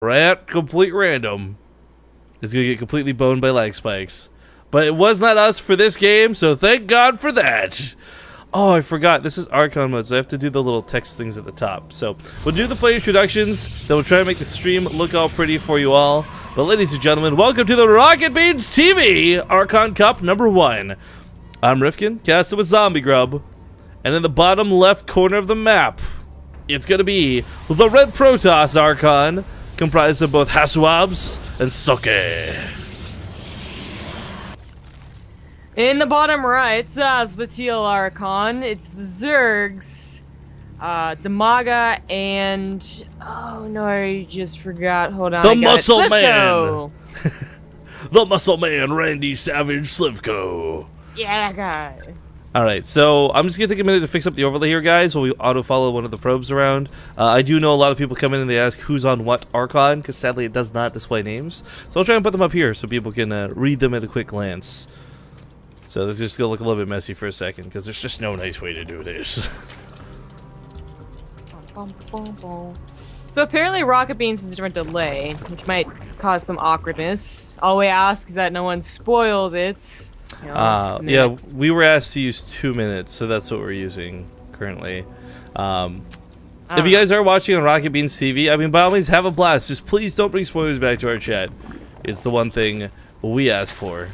At complete random is going to get completely boned by lag spikes. But it was not us for this game, so thank God for that. Oh, I forgot. This is Archon mode, so I have to do the little text things at the top. So we'll do the player introductions, then we'll try and make the stream look all pretty for you all. But ladies and gentlemen, welcome to the Rocketbeans TV Archon Cup #1. I'm Rifkin, casted with Zombie Grub. And in the bottom left corner of the map, it's going to be the Red Protoss Archon, comprised of both Hasuobs and Socke. In the bottom right, as the teal Archon, it's the Zergs, Dimaga, and oh no, I just forgot. Hold on, the Muscle Man, Slivko. the Muscle Man, Randy Savage Slivko. Yeah, guy. All right, so I'm just gonna take a minute to fix up the overlay here, guys, while we auto follow one of the probes around. I do know a lot of people come in and they ask who's on what Archon, because sadly it does not display names. So I'll try and put them up here so people can read them at a quick glance. So this is just gonna look a little bit messy for a second, because there's just no nice way to do this. So apparently Rocketbeans has a different delay, which might cause some awkwardness. All we ask is that no one spoils it. You know, yeah, we were asked to use 2 minutes, so that's what we're using currently. If you guys are watching on Rocketbeans TV, I mean, by all means, have a blast. Just please don't bring spoilers back to our chat. It's the one thing we ask for.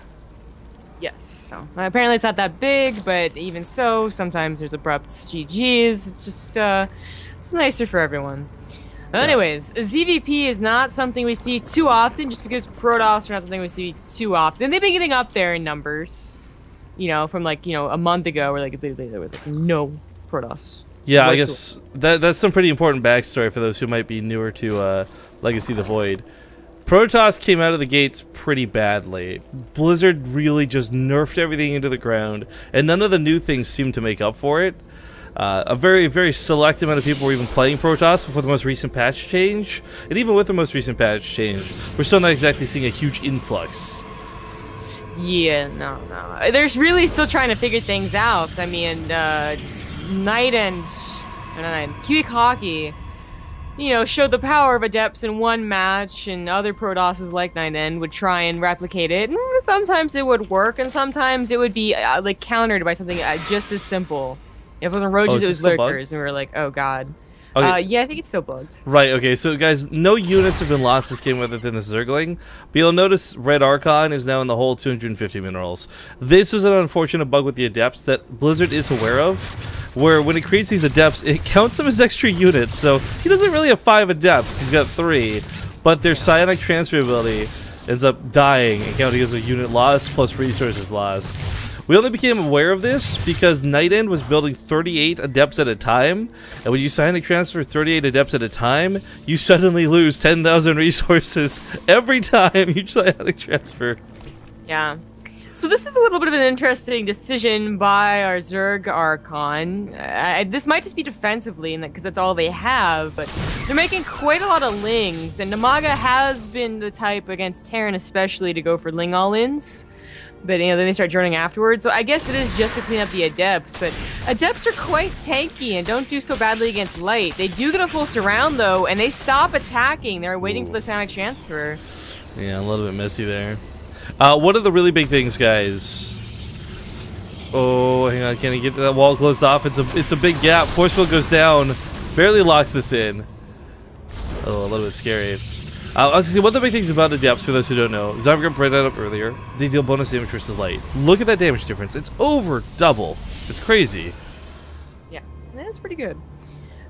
Yes. So apparently it's not that big, but even so, sometimes there's abrupt GGs. It's just it's nicer for everyone. Anyways, ZVP is not something we see too often, just because Protoss are not something we see too often. They've been getting up there in numbers, you know, from like, you know, a month ago where like there was like no Protoss. Yeah, I guess that's some pretty important backstory for those who might be newer to Legacy of the Void. Protoss came out of the gates pretty badly. Blizzard really just nerfed everything into the ground, and none of the new things seemed to make up for it. A very, very select amount of people were even playing Protoss before the most recent patch change. And even with the most recent patch change, we're still not exactly seeing a huge influx. Yeah, no. They're really still trying to figure things out. I mean, Cubic Hockey, you know, showed the power of adepts in one match, and other Protosses like Night End would try and replicate it. And sometimes it would work, and sometimes it would be like countered by something just as simple. If it wasn't roaches, it was lurkers, and we were like, oh god. Okay. Yeah, I think it's still bugged. Right, okay, so guys, no units have been lost this game other than the Zergling, but you'll notice Red Archon is now in the hole 250 minerals. This was an unfortunate bug with the adepts that Blizzard is aware of, where when it creates these adepts, it counts them as extra units, so he doesn't really have 5 adepts, he's got 3, but their psionic transfer ability ends up dying and counting as a unit lost plus resources lost. We only became aware of this because Night End was building 38 adepts at a time, and when you psionic transfer 38 adepts at a time, you suddenly lose 10,000 resources every time you psionic transfer. Yeah. So this is a little bit of an interesting decision by our Zerg Archon. This might just be defensively, because that's all they have, but they're making quite a lot of Lings, and Dimaga has been the type against Terran especially to go for Ling all-ins. But, you know, then they start droning afterwards. So I guess it is just to clean up the adepts. But adepts are quite tanky and don't do so badly against light. They do get a full surround, though, and they stop attacking. They're waiting for the psionic transfer. Yeah, a little bit messy there. One of the really big things, guys. Oh, hang on. Can I get that wall closed off? It's a big gap. Force field goes down. Barely locks this in. Oh, a little bit scary. I was going to say, one of the big things about adepts, for those who don't know, Zombie Grub brought that up earlier, they deal bonus damage versus light. Look at that damage difference. It's over double. It's crazy. Yeah, that's pretty good.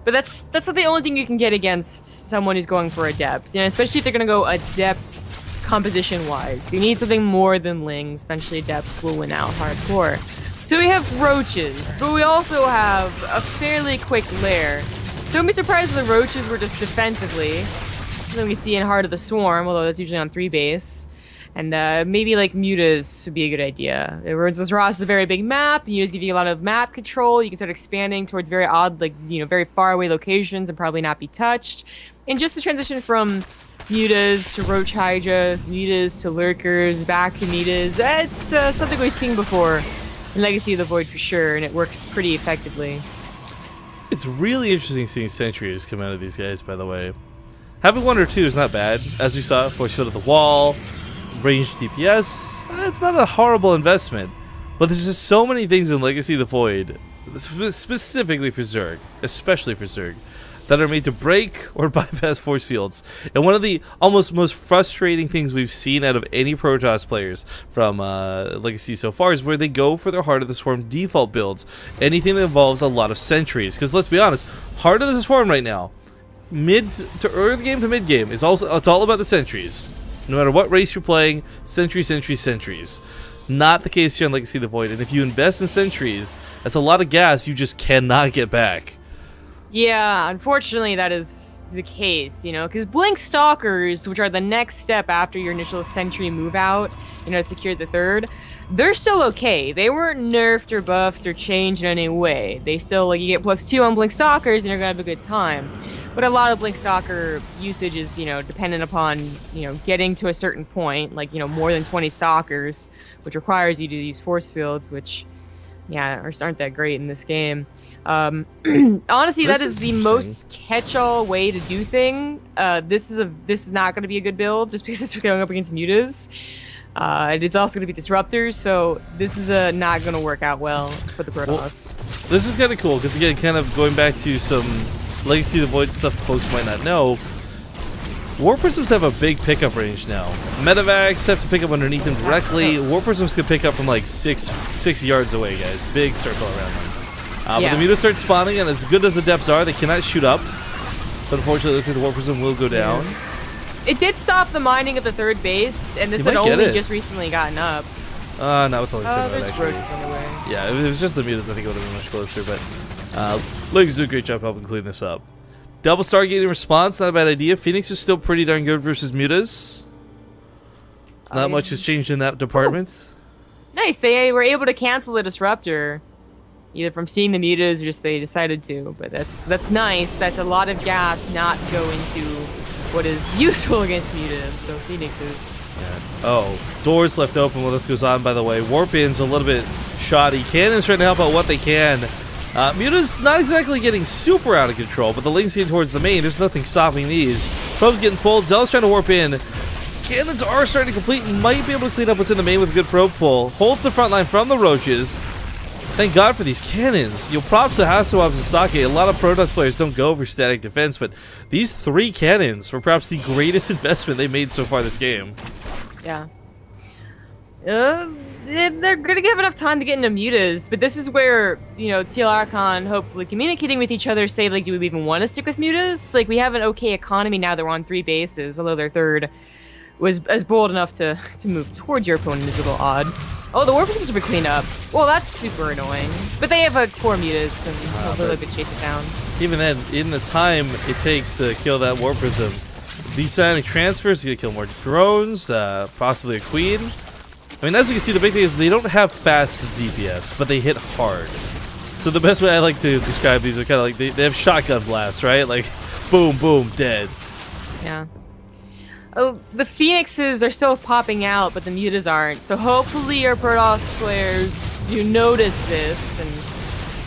But that's not the only thing you can get against someone who's going for adepts, you know, especially if they're going to go adept composition-wise. You need something more than Lings. Eventually adepts will win out hardcore. So we have roaches, but we also have a fairly quick lair. So don't be surprised if the roaches were just defensively. Something we see in Heart of the Swarm, although that's usually on 3 base. And maybe like mutas would be a good idea. Ruins of Ross is a very big map. Mutas give you a lot of map control. You can start expanding towards very odd, like, you know, very far away locations and probably not be touched. And just the transition from mutas to roach hydra, mutas to lurkers, back to mutas. It's something we've seen before in Legacy of the Void for sure, and it works pretty effectively. It's really interesting seeing sentries come out of these guys, by the way. Having 1 or 2 is not bad. As we saw, force field at the wall, ranged DPS. It's not a horrible investment. But there's just so many things in Legacy of the Void, specifically for Zerg, especially for Zerg, that are made to break or bypass force fields. And one of the almost most frustrating things we've seen out of any Protoss players from Legacy so far is where they go for their Heart of the Swarm default builds. Anything that involves a lot of sentries. Because let's be honest, Heart of the Swarm right now, mid to early game to mid game, it's all about the sentries. No matter what race you're playing, sentries. Not the case here on Legacy of the Void. And if you invest in sentries, that's a lot of gas you just cannot get back. Yeah, unfortunately that is the case, you know, because Blink Stalkers, which are the next step after your initial sentry move out, you know, to secure the third, they're still okay. They weren't nerfed or buffed or changed in any way. They still, like, you get +2 on Blink Stalkers and you're gonna have a good time. But a lot of Blink Stalker usage is, you know, dependent upon, you know, getting to a certain point, like, you know, more than 20 Stalkers, which requires you to use force fields, which, yeah, aren't that great in this game. Honestly, that is the most catch-all way to do thing. This is not going to be a good build just because it's going up against mutas. It's also going to be disruptors, so this is not going to work out well for the Protoss. Well, this is kind of cool because, again, kind of going back to some Legacy of the Void stuff folks might not know, War Prisms have a big pickup range now. Medivacs have to pick up underneath them directly. War Prisms can pick up from like six yards away, guys. Big circle around them. But the mutas start spawning, and as good as the depths are, they cannot shoot up. But unfortunately, it looks like the War Prism will go down. It did stop the mining of the third base, and this had only just recently gotten up. Not with all these there's roaches on the way. Yeah, if it was just the mutas, I think it would have been much closer, but Legacy do a great job helping clean this up. Double Stargating response, not a bad idea. Phoenix is still pretty darn good versus mutas. Not much has changed in that department. Nice, they were able to cancel the Disruptor, either from seeing the mutas or just they decided to. But that's nice. That's a lot of gas not to go into what is useful against mutas. So Phoenix is. Yeah. Oh, doors left open while this goes on. By the way, Warpin's a little bit shoddy. Cannon's trying to help out what they can. Muta's not exactly getting super out of control, but the Ling's getting towards the main. There's nothing stopping these. Probe's getting pulled. Zell's trying to warp in. Cannons are starting to complete and might be able to clean up what's in the main with a good probe pull. Holds the front line from the roaches. Thank God for these cannons. You know, props to Hasuobs and Socke. A lot of Protoss players don't go for static defense, but these 3 cannons were perhaps the greatest investment they made so far this game. Yeah. They're gonna have enough time to get into mutas, but this is where, you know, TL Archon hopefully communicating with each other say, like, do we even want to stick with mutas? Like, we have an okay economy now that we're on 3 bases, although their third was as bold enough to move towards your opponent is a little odd. Oh, the War Prisms were cleaned up. Well, that's super annoying. But they have a core mutas, and hopefully they could chase it down. Even then, in the time it takes to kill that War Prism, designing transfers to kill more drones, possibly a queen. I mean, as you can see, the big thing is they don't have fast DPS, but they hit hard. So the best way I like to describe these are kind of like they have shotgun blasts, right? Like, boom, boom, dead. Yeah. Oh, the Phoenixes are still popping out, but the mutas aren't. So hopefully your Protoss players do notice this and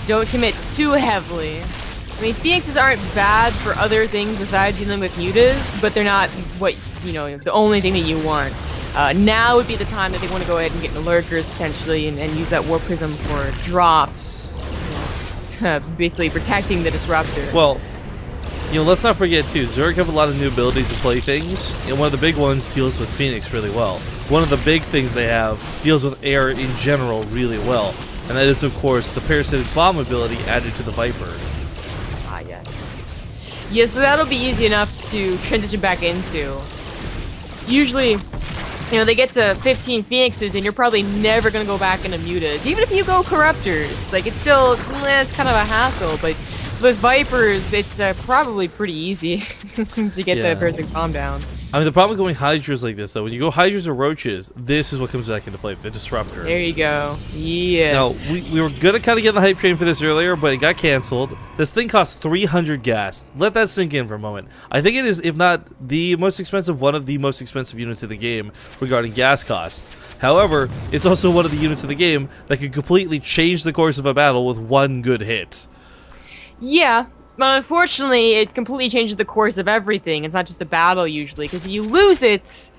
don't commit too heavily. I mean, Phoenixes aren't bad for other things besides dealing with mutas, but they're not what, you know, the only thing that you want. Now would be the time that they want to go ahead and get the lurkers potentially and use that War Prism for drops, you know, to basically protecting the Disruptor. Well, you know, let's not forget too, Zerg have a lot of new abilities to play things, and one of the big ones deals with Phoenix really well. One of the big things they have deals with air in general really well, and that is, of course, the parasitic bomb ability added to the Viper. Ah, yes. Yeah, so that'll be easy enough to transition back into. Usually, you know, they get to 15 Phoenixes and you're probably never going to go back into mutas. Even if you go Corruptors, like, it's still, it's kind of a hassle, but with Vipers, it's probably pretty easy to get that parasitic bomb down. I mean, the problem with going Hydras like this, though, when you go Hydras or Roaches, this is what comes back into play, the Disruptor. There you go. Yeah. Now, we were going to kind of get the hype train for this earlier, but it got canceled. This thing costs 300 gas. Let that sink in for a moment. I think it is, if not the most expensive, one of the most expensive units in the game regarding gas cost. However, it's also one of the units in the game that could completely change the course of a battle with one good hit. Yeah. But unfortunately, it completely changes the course of everything. It's not just a battle usually, because if you lose it,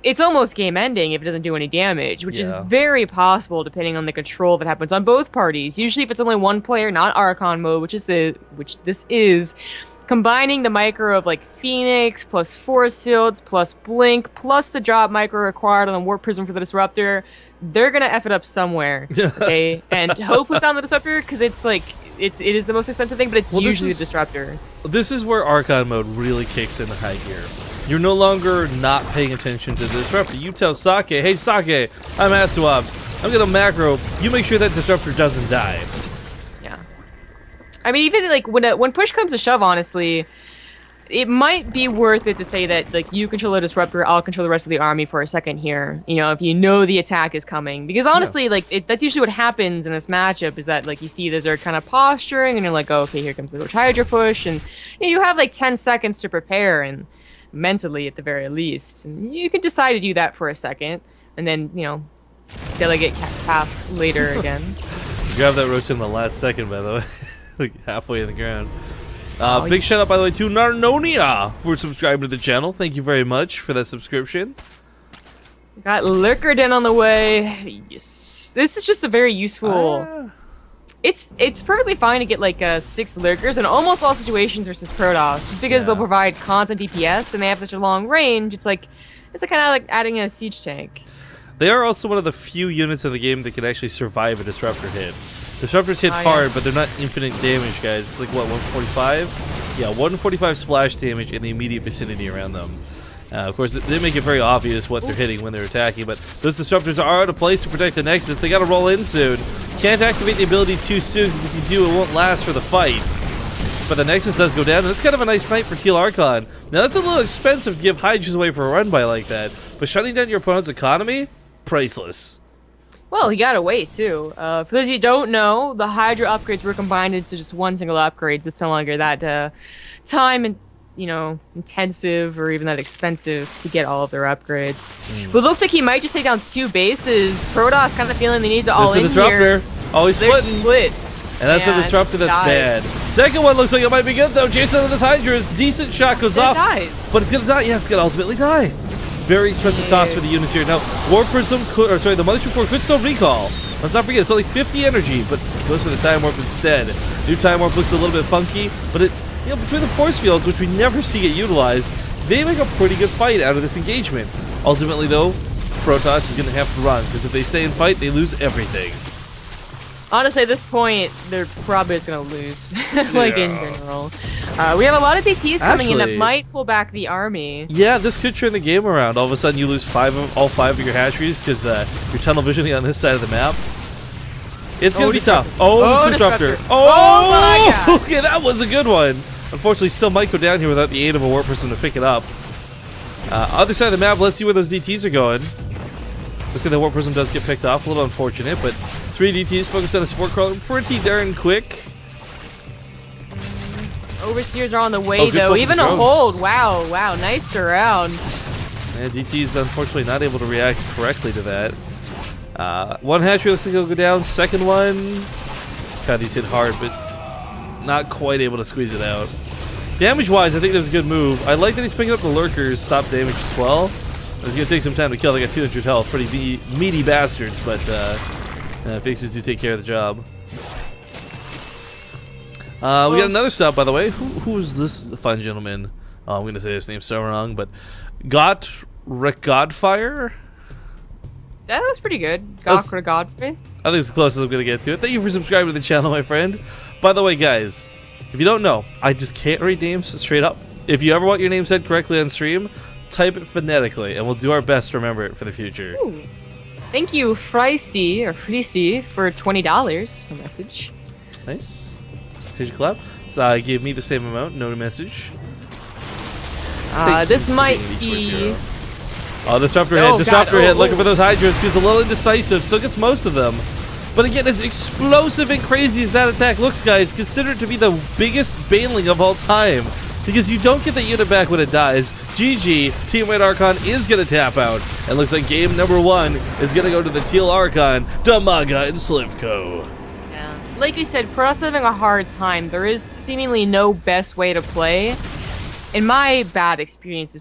it's almost game ending if it doesn't do any damage, which is very possible depending on the control that happens on both parties. Usually if it's only one player, not Archon mode, which this is, combining the micro of like Phoenix plus force fields plus blink plus the drop micro required on the warp prism for the disruptor, they're gonna F it up somewhere. Okay? And hopefully found the disruptor, because it's like it is the most expensive thing, but it's usually the disruptor. This is where Archon mode really kicks into high gear. You're no longer not paying attention to the disruptor. You tell Socke, hey Socke, I'm Hasuobs. I'm gonna macro. You make sure that disruptor doesn't die. Yeah. I mean, even like when push comes to shove, honestly, it might be worth it to say that like you control the disruptor, I'll control the rest of the army for a second here. You know, if you know the attack is coming, because honestly, like that's usually what happens in this matchup. Is that like you see the Zerg kind of posturing, and you're like, oh, okay, here comes the Hydra push, and you have like 10 seconds to prepare, and mentally at the very least, and you can decide to do that for a second, and then delegate tasks later again. Grab that roach in the last second, by the way, like halfway in the ground. Big shout out, by the way, to Narnonia for subscribing to the channel. Thank you very much for that subscription. Got Lurker Den on the way. Yes. This is just a very useful. It's perfectly fine to get like 6 Lurkers in almost all situations versus Protoss, just because they'll provide constant DPS and they have such a long range. It's kind of like adding a siege tank. They are also one of the few units of the game that can actually survive a disruptor hit. Disruptors hit hard, but they're not infinite damage, guys. It's like, what, 145? Yeah, 145 splash damage in the immediate vicinity around them. Of course, they make it very obvious what they're hitting when they're attacking, but those disruptors are out of place to protect the Nexus. They gotta roll in soon. Can't activate the ability too soon, because if you do, it won't last for the fight. But the Nexus does go down, and that's kind of a nice snipe for Teal Archon. Now, that's a little expensive to give Hydras away for a run by like that, but shutting down your opponent's economy? Priceless. Well, you gotta wait too. For those of you who don't know, the Hydra upgrades were combined into just one single upgrade, so it's no longer that time and intensive or even that expensive to get all of their upgrades. But it looks like he might just take down 2 bases. Protoss kind of feeling they need to all in here. Always splitting. Split. And that's a disruptor that's bad. Second one looks like it might be good though. Jason of this Hydra is decent shot goes off. Dies. But it's gonna die. Yeah, it's gonna ultimately die. Very expensive cost for the units here. Now, Warp Prism could, or sorry, the Mothership Core could still recall. Let's not forget, it's only 50 energy, but goes for the Time Warp instead. New Time Warp looks a little bit funky, but it, between the force fields, which we never see get utilized, they make a pretty good fight out of this engagement. Ultimately, though, Protoss is going to have to run, because if they stay and fight, they lose everything. Honestly, at this point, they're probably just going to lose, like in general. We have a lot of DTs coming in that might pull back the army. Yeah, this could turn the game around. All of a sudden, you lose all 5 of your hatcheries because you're tunnel visioning on this side of the map. It's going to be tough. Oh, Disruptor. Oh, my God. Okay, that was a good one. Unfortunately, still might go down here without the aid of a Warp Person to pick it up. Other side of the map, let's see where those DTs are going. Let's see the Warp Prism does get picked off. A little unfortunate, but 3 DTs focused on a support crawler pretty darn quick. Overseers are on the way, though. Even a hold. Wow, wow. Nice surround. And DT's unfortunately not able to react correctly to that. One hatchery looks like it'll go down. Second one. God, these hit hard, but not quite able to squeeze it out. Damage-wise, I think that was a good move. I like that he's picking up the lurkers, stop damage as well. It's going to take some time to kill. They got 200 health. Pretty meaty bastards, but fixes do take care of the job. We got another sub, by the way. Who's this fine gentleman? Oh, I'm going to say his name so wrong, but Godfire? That was pretty good. Godfrey. I think it's the closest I'm going to get to it. Thank you for subscribing to the channel, my friend. By the way, guys, if you don't know, I just can't read names straight up. If you ever want your name said correctly on stream, type it phonetically, and we'll do our best to remember it for the future. Ooh. Thank you, Fricy, or Fricy, for $20. A message. Nice. Did you clap? So give me the same amount, no message. This might be... Oh, Disruptor hit, Disruptor hit. Looking for those Hydras. He's a little indecisive, still gets most of them. But again, as explosive and crazy as that attack looks, guys, consider it to be the biggest bailing of all time. Because you don't get the unit back when it dies. GG, Team Red Archon is going to tap out. And looks like game number 1 is going to go to the Teal Archon, Dimaga, and Slivko. Yeah. like you said, Protoss having a hard time. There is seemingly no best way to play. In my bad experiences